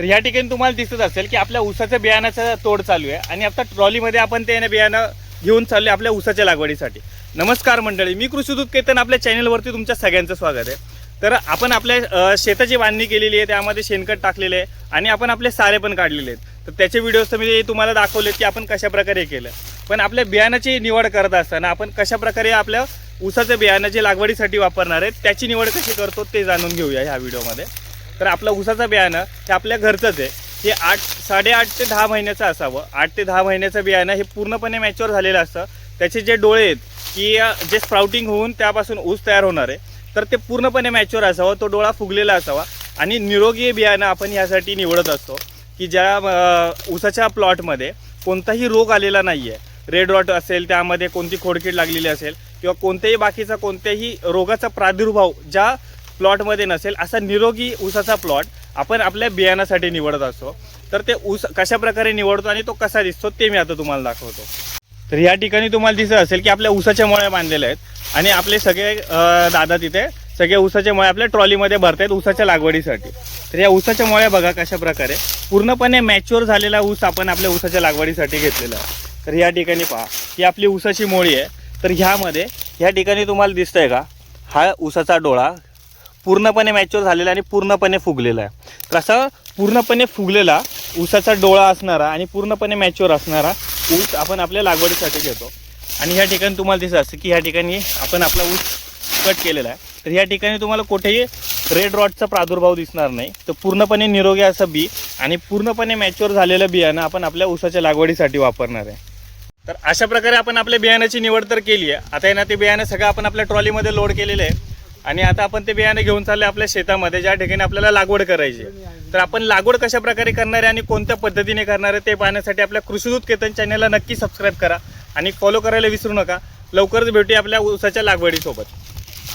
तर ह्या ठिकाणी तुम्हाला दिसत असेल की आपल्या ऊसाचं बियाण्याचा तोड चालू आहे आणि आता ट्रॉलीमध्ये आपण ते बियाणं घेऊन चालले आपल्या ऊसाच्या लागवडीसाठी. नमस्कार मंडळी, मी कृषीदूत केतन, आपल्या चॅनलवरती तुमच्या सगळ्यांचं स्वागत आहे. तर आपण आपल्या शेताची बांधणी केलेली आहे, त्यामध्ये शेणखत टाकलेले आहे आणि आपण आपले सारे पण काढलेले आहेत. तर त्याचे व्हिडिओज मी तुम्हाला दाखवलेत की आपण कशाप्रकारे केलं. पण आपल्या बियाणाची निवड करत असताना आपण कशाप्रकारे आपल्या ऊसाचं बियाणं जे लागवडीसाठी वापरणार आहे त्याची निवड कशी करतो ते जाणून घेऊया ह्या व्हिडिओमध्ये. तर आपलं ऊसाचं बियाणं हे आपल्या घरचंच आहे. हे 8 ते 10 महिन्याचं असावं. 8 ते 10 महिन्याचं बियाणं हे पूर्णपणे मॅच्युअर झालेलं असतं. त्याचे जे डोळे आहेत की जे स्प्राउटिंग होऊन त्यापासून ऊस तयार होणार आहे, तर ते पूर्णपणे मॅच्युअर असावं, तो डोळा फुगलेला असावा. आणि निरोगी बियाणं आपण यासाठी निवडत असतो की ज्या ऊसाच्या प्लॉटमध्ये कोणताही रोग आलेला नाही आहे. रेड रॉट असेल, त्यामध्ये कोणती खोडकीड लागलेली असेल किंवा कोणत्याही बाकीचा कोणत्याही रोगाचा प्रादुर्भाव ज्या प्लॉटमध्ये नसेल, असा निरोगी ऊसाचा प्लॉट आपण आपल्या बियाण्यासाठी निवडत असतो. तर ते ऊस कशाप्रकारे निवडतो आणि तो कसा दिसतो ते मी आता तुम्हाला दाखवतो. तर या ठिकाणी तुम्हाला दिसत असेल की आपल्या ऊसाच्या मळ्या बांधलेल्या आहेत आणि आपले सगळे दादा तिथे सगळे ऊसाच्या मळ्या आपल्या ट्रॉलीमध्ये भरतायत ऊसाच्या लागवडीसाठी. तर या ऊसाच्या मळ्या बघा कशाप्रकारे पूर्णपणे मॅच्युअर झालेला ऊस आपण आपल्या ऊसाच्या लागवडीसाठी घेतलेला आहे. तर या ठिकाणी पहा ही आपली ऊसाची मोळी आहे. तर ह्यामध्ये ह्या ठिकाणी तुम्हाला दिसतंय का, हा ऊसाचा डोळा पूर्णपणे मॅच्युअर झालेला आणि पूर्णपणे फुगलेला आहे. तर असा पूर्णपणे फुगलेला ऊसाचा डोळा असणारा आणि पूर्णपणे मॅच्युअर असणारा ऊस आपण आपल्या लागवडीसाठी घेतो. आणि ह्या ठिकाणी तुम्हाला दिसत असतं की ह्या ठिकाणी आपण आपला ऊस कट केलेला आहे. तर ह्या ठिकाणी तुम्हाला कुठेही रेड रॉटचा प्रादुर्भाव दिसणार नाही. तर पूर्णपणे निरोगी असं बी आणि पूर्णपणे मॅच्युअर झालेलं बियाणं आपण आपल्या ऊसाच्या लागवडीसाठी वापरणार आहे. तर अशा प्रकारे आपण आपल्या बियाण्याची निवड तर केली आहे. आता ना ते बियाणं सगळं आपण आपल्या ट्रॉलीमध्ये लोड केलेलं आहे आणि आता आपण ते बियाणं घेऊन चालले आपल्या शेतामध्ये ज्या ठिकाणी आपल्याला लागवड करायची आहे. तर आपण लागवड कशा प्रकारे करणार आहे आणि कोणत्या पद्धतीने करणार आहे ते पाहण्यासाठी आपल्या कृषीदूत केतन चॅनलला नक्की सबस्क्राईब करा आणि फॉलो करायला विसरू नका. लवकरच भेटूया आपल्या ऊसाच्या लागवडीसोबत.